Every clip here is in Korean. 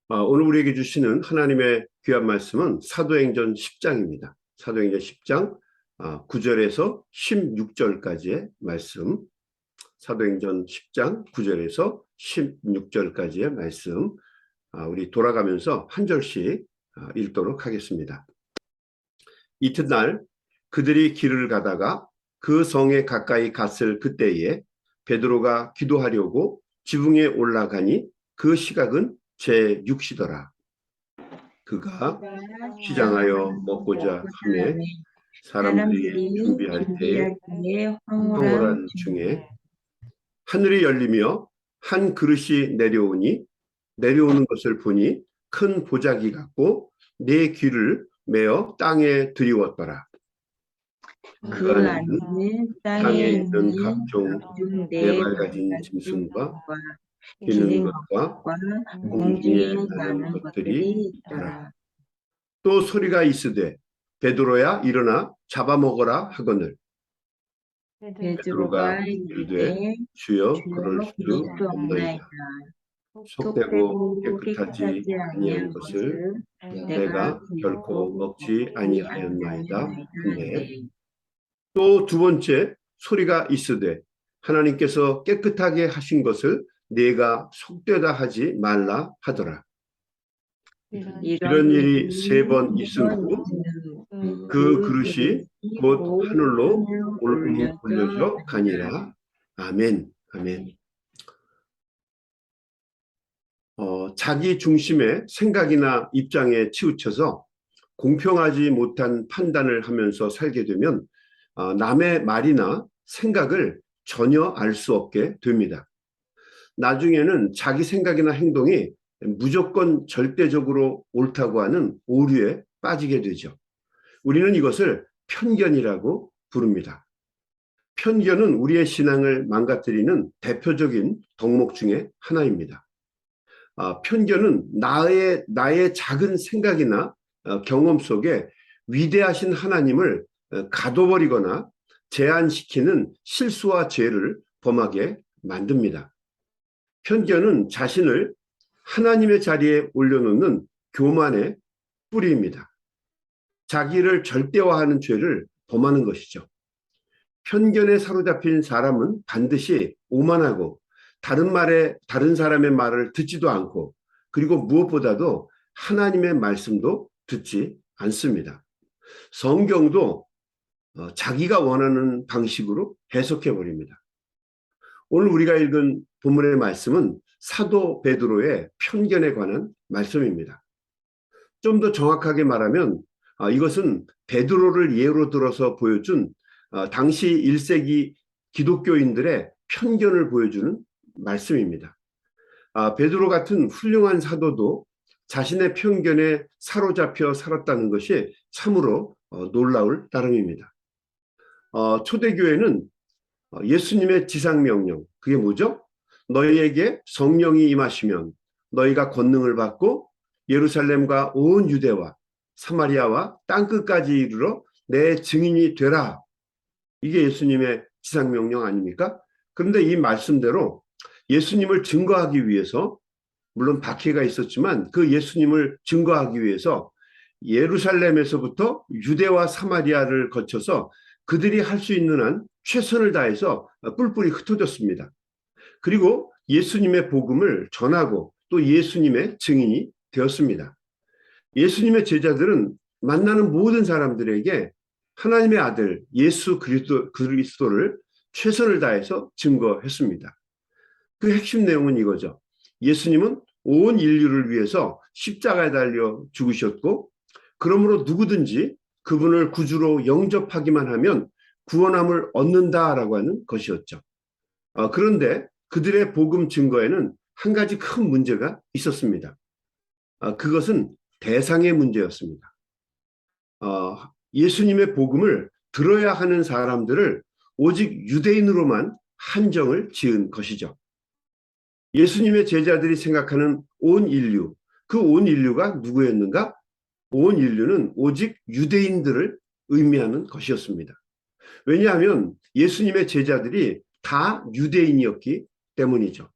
오늘 우리에게 주시는 하나님의 귀한 말씀은 사도행전 10장입니다. 사도행전 10장 9절에서 16절까지의 말씀, 사도행전 10장 9절에서 16절까지의 말씀, 우리 돌아가면서 한 절씩 읽도록 하겠습니다. 이튿날 그들이 길을 가다가 그 성에 가까이 갔을 그때에 베드로가 기도하려고 지붕에 올라가니 그 시각은 제6시더라. 그가 시장하여 먹고자 하매 사람들이 준비할 때에 황홀한 중에 하늘이 열리며 한 그릇이 내려오는 것을 보니 큰 보자기 같고 네 귀를 메어 땅에 들이웠더라. 그 안에는 땅에 있는 각종 네 발 가진 짐승과 기는 것과 공중에 나는 것들이 있더라. 또 소리가 있으되 베드로야 일어나 잡아먹어라 하거늘 베드로가 이르되 주여 그럴 수 없나이다. 속되고 깨끗하지 아니한 것을 내가 결코 먹지 아니하였나이다. 근데 또 두 번째 소리가 있으되 하나님께서 깨끗하게 하신 것을 내가 속되다 하지 말라 하더라. 이런 일이 3번 있은 후 그 그릇이 곧 하늘로 올려져 가니라. 아멘. 아멘. 자기 중심의 생각이나 입장에 치우쳐서 공평하지 못한 판단을 하면서 살게 되면 남의 말이나 생각을 전혀 알 수 없게 됩니다. 나중에는 자기 생각이나 행동이 무조건 절대적으로 옳다고 하는 오류에 빠지게 되죠. 우리는 이것을 편견이라고 부릅니다. 편견은 우리의 신앙을 망가뜨리는 대표적인 덕목 중에 하나입니다. 편견은 나의 작은 생각이나 경험 속에 위대하신 하나님을 가둬버리거나 제한시키는 실수와 죄를 범하게 만듭니다. 편견은 자신을 하나님의 자리에 올려놓는 교만의 뿌리입니다. 자기를 절대화하는 죄를 범하는 것이죠. 편견에 사로잡힌 사람은 반드시 오만하고 다른 사람의 말을 듣지도 않고 그리고 무엇보다도 하나님의 말씀도 듣지 않습니다. 성경도 자기가 원하는 방식으로 해석해 버립니다. 오늘 우리가 읽은 본문의 말씀은 사도 베드로의 편견에 관한 말씀입니다. 좀 더 정확하게 말하면 이것은 베드로를 예로 들어서 보여준 당시 1세기 기독교인들의 편견을 보여주는 말씀입니다. 베드로 같은 훌륭한 사도도 자신의 편견에 사로잡혀 살았다는 것이 참으로 놀라울 따름입니다. 초대교회는 예수님의 지상명령, 그게 뭐죠? 너희에게 성령이 임하시면 너희가 권능을 받고 예루살렘과 온 유대와 사마리아와 땅끝까지 이르러 내 증인이 되라. 이게 예수님의 지상명령 아닙니까? 그런데 이 말씀대로 예수님을 증거하기 위해서, 물론 박해가 있었지만 그 예수님을 증거하기 위해서 예루살렘에서부터 유대와 사마리아를 거쳐서 그들이 할 수 있는 한 최선을 다해서 뿔뿔이 흩어졌습니다. 그리고 예수님의 복음을 전하고 또 예수님의 증인이 되었습니다. 예수님의 제자들은 만나는 모든 사람들에게 하나님의 아들 예수 그리스도를 최선을 다해서 증거했습니다. 그 핵심 내용은 이거죠. 예수님은 온 인류를 위해서 십자가에 달려 죽으셨고 그러므로 누구든지 그분을 구주로 영접하기만 하면 구원함을 얻는다라고 하는 것이었죠. 그런데 그들의 복음 증거에는 한 가지 큰 문제가 있었습니다. 그것은 대상의 문제였습니다. 예수님의 복음을 들어야 하는 사람들을 오직 유대인으로만 한정을 지은 것이죠. 예수님의 제자들이 생각하는 온 인류, 그 온 인류가 누구였는가? 온 인류는 오직 유대인들을 의미하는 것이었습니다. 왜냐하면 예수님의 제자들이 다 유대인이었기 때문이죠.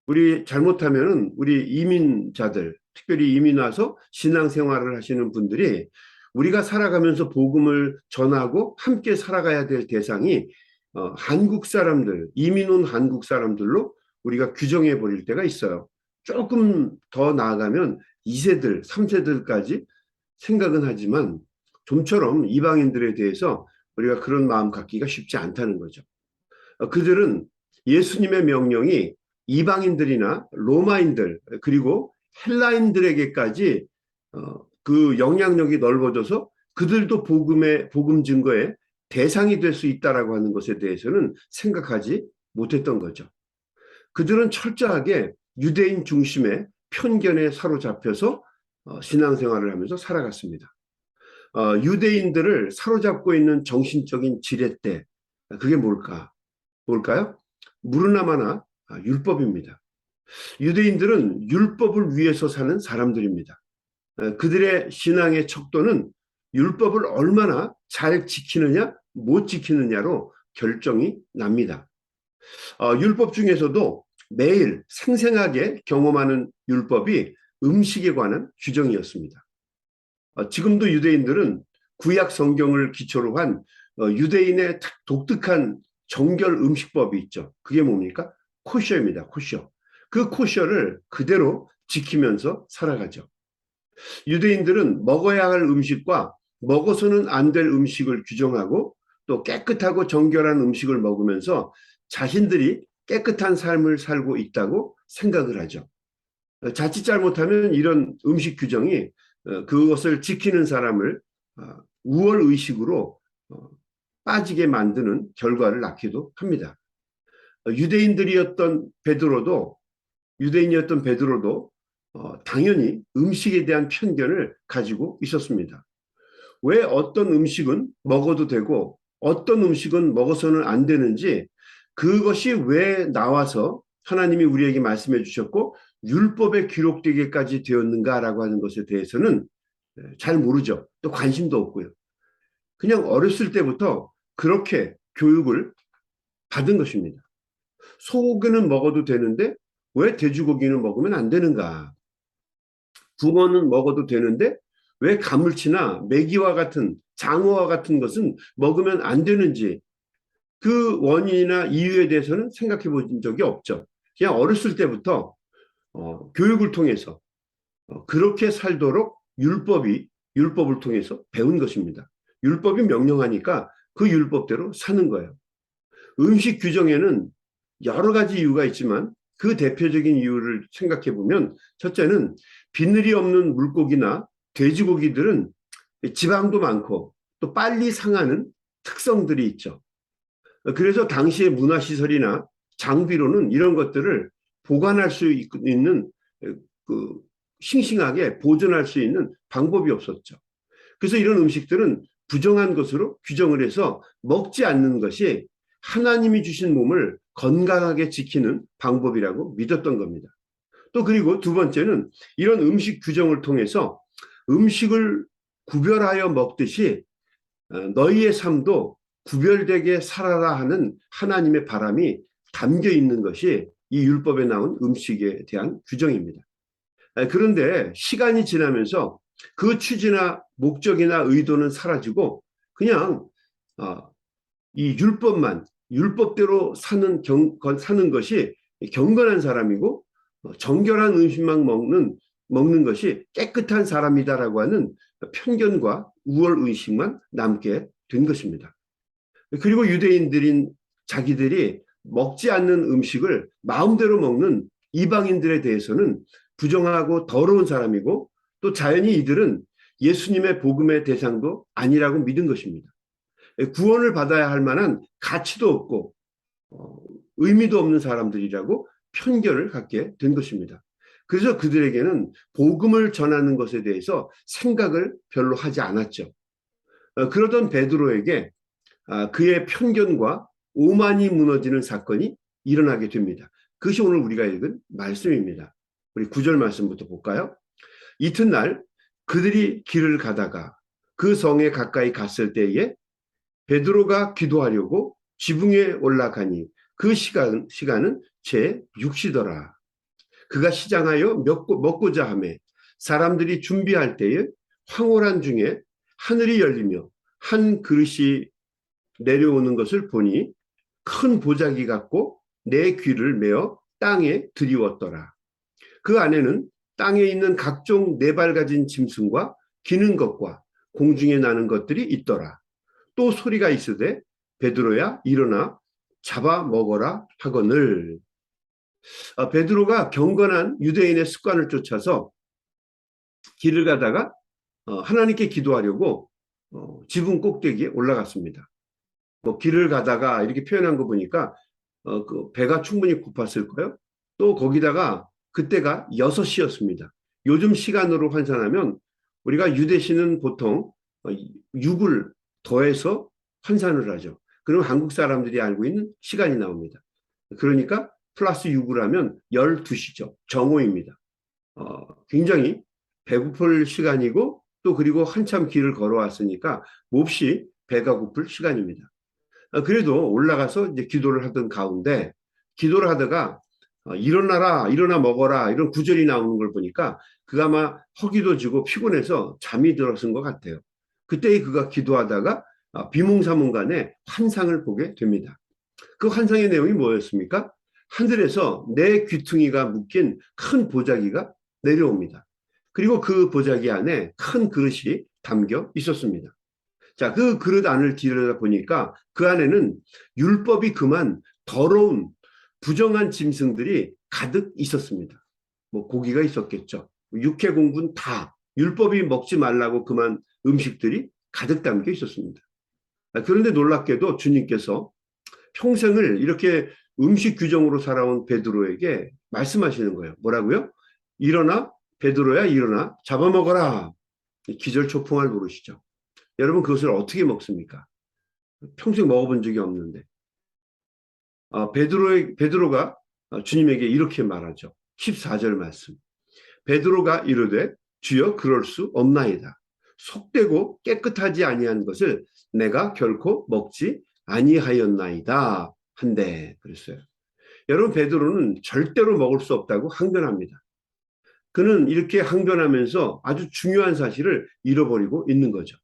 우리 잘못하면은 우리 이민자들, 특별히 이민 와서 신앙생활을 하시는 분들이 우리가 살아가면서 복음을 전하고 함께 살아가야 될 대상이 한국 사람들, 이민 온 한국 사람들로 우리가 규정해 버릴 때가 있어요. 조금 더 나아가면 2세들, 3세들까지 생각은 하지만 좀처럼 이방인들에 대해서 우리가 그런 마음 갖기가 쉽지 않다는 거죠. 그들은 예수님의 명령이 이방인들이나 로마인들 그리고 헬라인들에게까지 그 영향력이 넓어져서 그들도 복음 증거의 대상이 될 수 있다라고 하는 것에 대해서는 생각하지 못했던 거죠. 그들은 철저하게 유대인 중심의 편견에 사로잡혀서 신앙생활을 하면서 살아갔습니다. 유대인들을 사로잡고 있는 정신적인 지렛대, 그게 뭘까요? 무르나마나 율법입니다. 유대인들은 율법을 위해서 사는 사람들입니다. 그들의 신앙의 척도는 율법을 얼마나 잘 지키느냐, 못 지키느냐로 결정이 납니다. 율법 중에서도 매일 생생하게 경험하는 율법이 음식에 관한 규정이었습니다. 지금도 유대인들은 구약 성경을 기초로 한 유대인의 독특한 정결 음식법이 있죠. 그게 뭡니까? 코셔입니다. 코셔. 그 코셔를 그대로 지키면서 살아가죠. 유대인들은 먹어야 할 음식과 먹어서는 안 될 음식을 규정하고 또 깨끗하고 정결한 음식을 먹으면서 자신들이 깨끗한 삶을 살고 있다고 생각을 하죠. 자칫 잘못하면 이런 음식 규정이 그것을 지키는 사람을 우월의식으로 빠지게 만드는 결과를 낳기도 합니다. 유대인이었던 베드로도 당연히 음식에 대한 편견을 가지고 있었습니다. 왜 어떤 음식은 먹어도 되고 어떤 음식은 먹어서는 안 되는지, 그것이 왜 나와서 하나님이 우리에게 말씀해 주셨고 율법에 기록되기까지 되었는가라고 하는 것에 대해서는 잘 모르죠. 또 관심도 없고요. 그냥 어렸을 때부터 그렇게 교육을 받은 것입니다. 소고기는 먹어도 되는데 왜 돼지고기는 먹으면 안 되는가? 붕어는 먹어도 되는데 왜 가물치나 메기와 같은 장어와 같은 것은 먹으면 안 되는지, 그 원인이나 이유에 대해서는 생각해 본 적이 없죠. 그냥 어렸을 때부터 교육을 통해서 그렇게 살도록 율법을 통해서 배운 것입니다. 율법이 명령하니까 그 율법대로 사는 거예요. 음식 규정에는 여러 가지 이유가 있지만 그 대표적인 이유를 생각해 보면, 첫째는 비늘이 없는 물고기나 돼지고기들은 지방도 많고 또 빨리 상하는 특성들이 있죠. 그래서 당시의 문화시설이나 장비로는 이런 것들을 보관할 수 있는, 싱싱하게 보존할 수 있는 방법이 없었죠. 그래서 이런 음식들은 부정한 것으로 규정을 해서 먹지 않는 것이 하나님이 주신 몸을 건강하게 지키는 방법이라고 믿었던 겁니다. 또 그리고 두 번째는 이런 음식 규정을 통해서 음식을 구별하여 먹듯이 너희의 삶도 구별되게 살아라 하는 하나님의 바람이 담겨 있는 것이 이 율법에 나온 음식에 대한 규정입니다. 그런데 시간이 지나면서 그 취지나 목적이나 의도는 사라지고 그냥 이 율법대로 사는 것이 경건한 사람이고 정결한 음식만 먹는 것이 깨끗한 사람이다라고 하는 편견과 우월의식만 남게 된 것입니다. 그리고 유대인들인 자기들이 먹지 않는 음식을 마음대로 먹는 이방인들에 대해서는 부정하고 더러운 사람이고 또 자연히 이들은 예수님의 복음의 대상도 아니라고 믿은 것입니다. 구원을 받아야 할 만한 가치도 없고 의미도 없는 사람들이라고 편견을 갖게 된 것입니다. 그래서 그들에게는 복음을 전하는 것에 대해서 생각을 별로 하지 않았죠. 그러던 베드로에게 그의 편견과 오만이 무너지는 사건이 일어나게 됩니다. 그것이 오늘 우리가 읽은 말씀입니다. 우리 9절 말씀부터 볼까요? 이튿날 그들이 길을 가다가 그 성에 가까이 갔을 때에 베드로가 기도하려고 지붕에 올라가니 그 시간은 제 6시더라. 그가 시장하여 먹고자 하매 사람들이 준비할 때에 황홀한 중에 하늘이 열리며 한 그릇이 내려오는 것을 보니 큰 보자기 같고 내 귀를 메어 땅에 들이웠더라. 그 안에는 땅에 있는 각종 네 발 가진 짐승과 기는 것과 공중에 나는 것들이 있더라. 또 소리가 있으되 베드로야 일어나 잡아 먹어라 하거늘. 베드로가 경건한 유대인의 습관을 쫓아서 길을 가다가 하나님께 기도하려고 지붕 꼭대기에 올라갔습니다. 뭐 길을 가다가 이렇게 표현한 거 보니까 그 배가 충분히 고팠을 거예요. 또 거기다가 그때가 6시였습니다. 요즘 시간으로 환산하면 우리가 유대시는 보통 6을 더해서 환산을 하죠. 그러면 한국 사람들이 알고 있는 시간이 나옵니다. 그러니까 플러스 6을 하면 12시죠. 정오입니다. 굉장히 배고플 시간이고 또 그리고 한참 길을 걸어왔으니까 몹시 배가 고플 시간입니다. 그래도 올라가서 이제 기도를 하던 가운데 기도를 하다가 일어나라, 일어나 먹어라 이런 구절이 나오는 걸 보니까 그가 아마 허기도 지고 피곤해서 잠이 들었은 것 같아요. 그때 그가 기도하다가 비몽사몽간에 환상을 보게 됩니다. 그 환상의 내용이 뭐였습니까? 하늘에서 내 귀퉁이가 묶인 큰 보자기가 내려옵니다. 그리고 그 보자기 안에 큰 그릇이 담겨 있었습니다. 자, 그 그릇 안을 들여다보니까 그 안에는 율법이 금한 더러운 부정한 짐승들이 가득 있었습니다. 뭐 고기가 있었겠죠. 육해 공분 다 율법이 먹지 말라고 금한 음식들이 가득 담겨 있었습니다. 그런데 놀랍게도 주님께서 평생을 이렇게 음식 규정으로 살아온 베드로에게 말씀하시는 거예요. 뭐라고요? 일어나 베드로야 일어나 잡아먹어라. 기절초풍할 노릇이죠. 여러분 그것을 어떻게 먹습니까? 평생 먹어본 적이 없는데 베드로가 주님에게 이렇게 말하죠. 14절 말씀. 베드로가 이르되 주여 그럴 수 없나이다. 속되고 깨끗하지 아니한 것을 내가 결코 먹지 아니하였나이다 한데 그랬어요. 여러분 베드로는 절대로 먹을 수 없다고 항변합니다. 그는 이렇게 항변하면서 아주 중요한 사실을 잃어버리고 있는 거죠.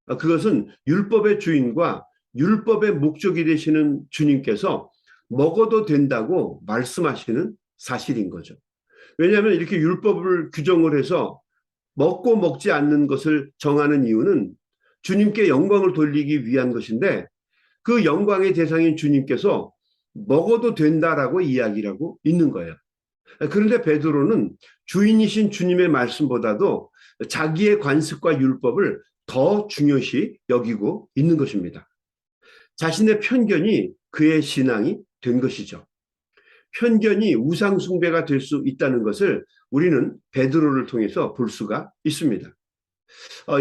그것은 율법의 주인과 율법의 목적이 되시는 주님께서 먹어도 된다고 말씀하시는 사실인 거죠. 왜냐하면 이렇게 율법을 규정을 해서 먹고 먹지 않는 것을 정하는 이유는 주님께 영광을 돌리기 위한 것인데 그 영광의 대상인 주님께서 먹어도 된다라고 이야기하고 있는 거예요. 그런데 베드로는 주인이신 주님의 말씀보다도 자기의 관습과 율법을 더 중요시 여기고 있는 것입니다. 자신의 편견이 그의 신앙이 된 것이죠. 편견이 우상 숭배가 될 수 있다는 것을 우리는 베드로를 통해서 볼 수가 있습니다.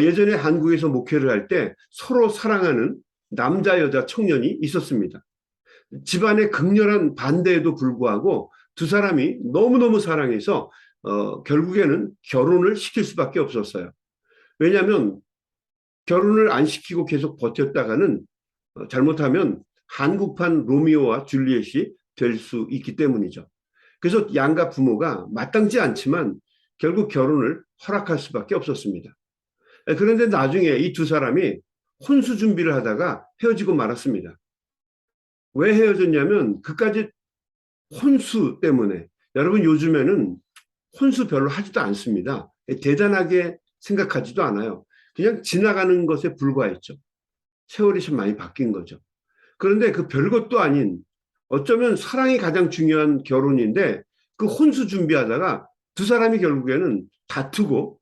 예전에 한국에서 목회를 할 때 서로 사랑하는 남자 여자 청년이 있었습니다. 집안의 극렬한 반대에도 불구하고 두 사람이 너무너무 사랑해서 결국에는 결혼을 시킬 수밖에 없었어요. 왜냐하면 결혼을 안 시키고 계속 버텼다가는 잘못하면 한국판 로미오와 줄리엣이 될 수 있기 때문이죠. 그래서 양가 부모가 마땅치 않지만 결국 결혼을 허락할 수밖에 없었습니다. 그런데 나중에 이 두 사람이 혼수 준비를 하다가 헤어지고 말았습니다. 왜 헤어졌냐면 그까지 혼수 때문에. 여러분 요즘에는 혼수 별로 하지도 않습니다. 대단하게 생각하지도 않아요. 그냥 지나가는 것에 불과했죠. 세월이 좀 많이 바뀐 거죠. 그런데 그 별것도 아닌 어쩌면 사랑이 가장 중요한 결혼인데 그 혼수 준비하다가 두 사람이 결국에는 다투고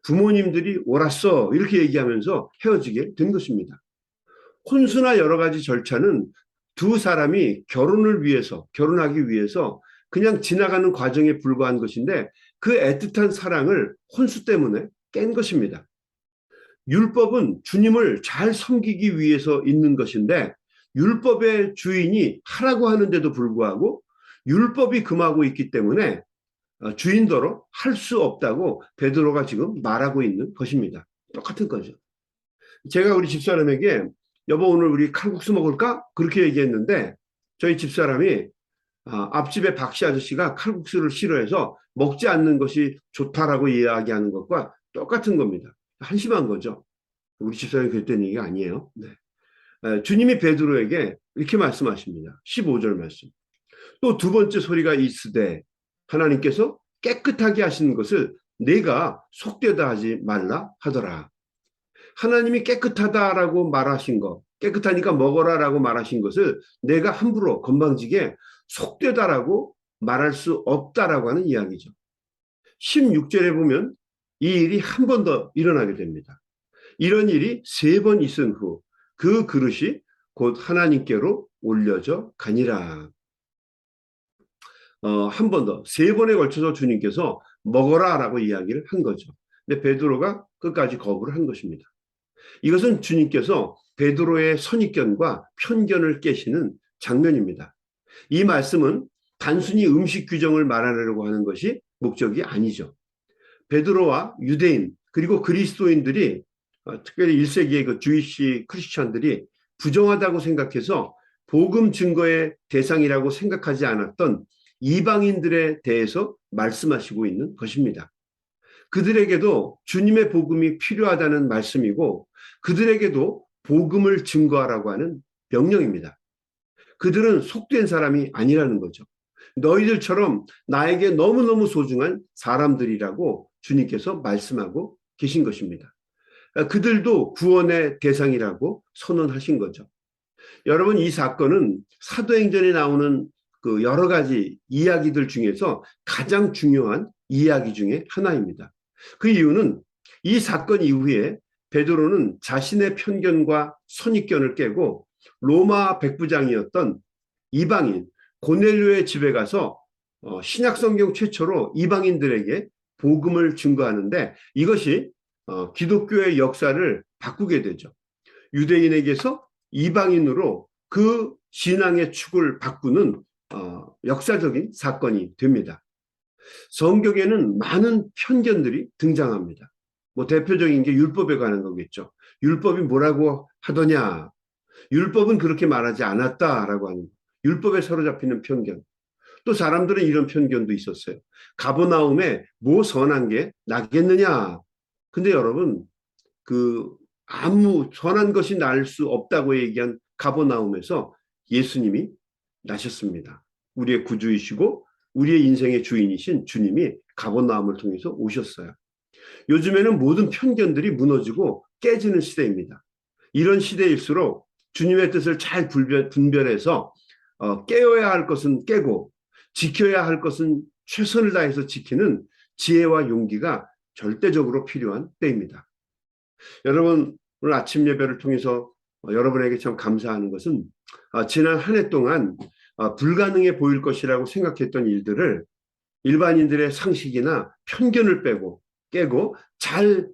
부모님들이 옳았어 이렇게 얘기하면서 헤어지게 된 것입니다. 혼수나 여러 가지 절차는 두 사람이 결혼하기 위해서 그냥 지나가는 과정에 불과한 것인데 그 애틋한 사랑을 혼수 때문에 깬 것입니다. 율법은 주님을 잘 섬기기 위해서 있는 것인데 율법의 주인이 하라고 하는데도 불구하고 율법이 금하고 있기 때문에 주인더러 할 수 없다고 베드로가 지금 말하고 있는 것입니다. 똑같은 거죠. 제가 우리 집사람에게 여보 오늘 우리 칼국수 먹을까? 그렇게 얘기했는데 저희 집사람이 앞집에 박씨 아저씨가 칼국수를 싫어해서 먹지 않는 것이 좋다라고 이야기하는 것과 똑같은 겁니다. 한심한 거죠. 우리 집사람이 그랬던 얘기가 아니에요. 네. 주님이 베드로에게 이렇게 말씀하십니다. 15절 말씀. 또 두 번째 소리가 있으되 하나님께서 깨끗하게 하시는 것을 내가 속되다 하지 말라 하더라. 하나님이 깨끗하다라고 말하신 것, 깨끗하니까 먹어라라고 말하신 것을 내가 함부로 건방지게 속되다라고 말할 수 없다라고 하는 이야기죠. 16절에 보면 이 일이 한 번 더 일어나게 됩니다. 이런 일이 3번 있은 후 그 그릇이 곧 하나님께로 올려져 가니라. 한 번 더, 3번에 걸쳐서 주님께서 먹어라라고 이야기를 한 거죠. 근데 베드로가 끝까지 거부를 한 것입니다. 이것은 주님께서 베드로의 선입견과 편견을 깨시는 장면입니다. 이 말씀은 단순히 음식 규정을 말하려고 하는 것이 목적이 아니죠. 베드로와 유대인 그리고 그리스도인들이 특별히 1세기의 그 주이시 크리스찬들이 부정하다고 생각해서 복음 증거의 대상이라고 생각하지 않았던 이방인들에 대해서 말씀하시고 있는 것입니다. 그들에게도 주님의 복음이 필요하다는 말씀이고 그들에게도 복음을 증거하라고 하는 명령입니다. 그들은 속된 사람이 아니라는 거죠. 너희들처럼 나에게 너무너무 소중한 사람들이라고 주님께서 말씀하고 계신 것입니다. 그들도 구원의 대상이라고 선언하신 거죠. 여러분, 이 사건은 사도행전에 나오는 그 여러 가지 이야기들 중에서 가장 중요한 이야기 중에 하나입니다. 그 이유는 이 사건 이후에 베드로는 자신의 편견과 선입견을 깨고 로마 백부장이었던 이방인 고넬료의 집에 가서 신약성경 최초로 이방인들에게 복음을 증거하는데 이것이 기독교의 역사를 바꾸게 되죠. 유대인에게서 이방인으로 그 신앙의 축을 바꾸는 역사적인 사건이 됩니다. 성경에는 많은 편견들이 등장합니다. 뭐 대표적인 게 율법에 관한 거겠죠. 율법이 뭐라고 하더냐. 율법은 그렇게 말하지 않았다라고 하는 율법에 사로잡히는 편견. 또 사람들은 이런 편견도 있었어요. 가버나움에 뭐 선한 게 나겠느냐. 근데 여러분 아무 선한 것이 날 수 없다고 얘기한 가버나움에서 예수님이 나셨습니다. 우리의 구주이시고 우리의 인생의 주인이신 주님이 가버나움을 통해서 오셨어요. 요즘에는 모든 편견들이 무너지고 깨지는 시대입니다. 이런 시대일수록 주님의 뜻을 잘 분별해서 깨어야 할 것은 깨고 지켜야 할 것은 최선을 다해서 지키는 지혜와 용기가 절대적으로 필요한 때입니다. 여러분, 오늘 아침 예배를 통해서 여러분에게 참 감사하는 것은 지난 한 해 동안 불가능해 보일 것이라고 생각했던 일들을 일반인들의 상식이나 편견을 깨고 잘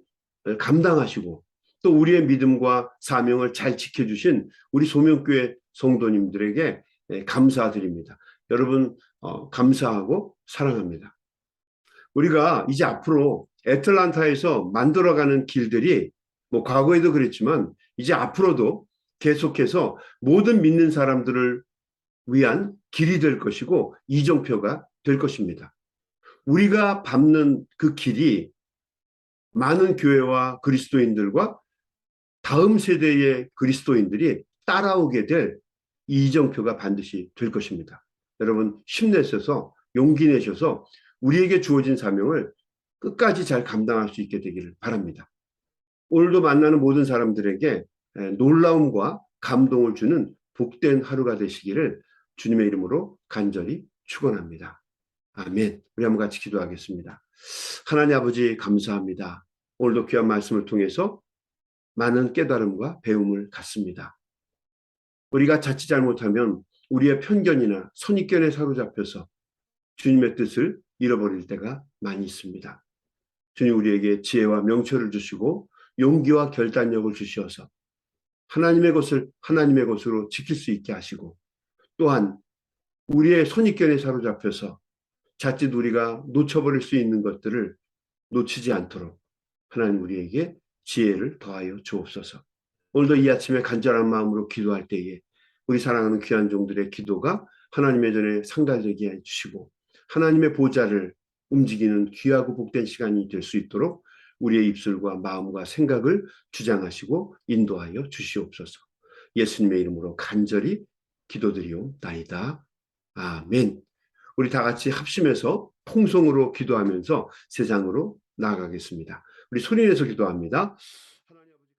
감당하시고 또 우리의 믿음과 사명을 잘 지켜주신 우리 소명교회 성도님들에게 감사드립니다. 여러분 감사하고 사랑합니다. 우리가 이제 앞으로 애틀란타에서 만들어가는 길들이 뭐 과거에도 그랬지만 이제 앞으로도 계속해서 모든 믿는 사람들을 위한 길이 될 것이고 이정표가 될 것입니다. 우리가 밟는 그 길이 많은 교회와 그리스도인들과 다음 세대의 그리스도인들이 따라오게 될 이정표가 반드시 될 것입니다. 여러분 힘내셔서 용기 내셔서 우리에게 주어진 사명을 끝까지 잘 감당할 수 있게 되기를 바랍니다. 오늘도 만나는 모든 사람들에게 놀라움과 감동을 주는 복된 하루가 되시기를 주님의 이름으로 간절히 축원합니다. 아멘. 우리 한번 같이 기도하겠습니다. 하나님 아버지 감사합니다. 오늘도 귀한 말씀을 통해서 많은 깨달음과 배움을 갖습니다. 우리가 자칫 잘못하면 우리의 편견이나 선입견에 사로잡혀서 주님의 뜻을 잃어버릴 때가 많이 있습니다. 주님 우리에게 지혜와 명철을 주시고 용기와 결단력을 주시어서 하나님의 것을 하나님의 것으로 지킬 수 있게 하시고 또한 우리의 선입견에 사로잡혀서 자칫 우리가 놓쳐버릴 수 있는 것들을 놓치지 않도록 하나님 우리에게 지혜를 더하여 주옵소서. 오늘도 이 아침에 간절한 마음으로 기도할 때에 우리 사랑하는 귀한 종들의 기도가 하나님의 전에 상달되게 해주시고 하나님의 보좌를 움직이는 귀하고 복된 시간이 될 수 있도록 우리의 입술과 마음과 생각을 주장하시고 인도하여 주시옵소서. 예수님의 이름으로 간절히 기도드리옵나이다. 아멘. 우리 다 같이 합심해서 통성으로 기도하면서 세상으로 나아가겠습니다. 우리 소리내서 기도합니다.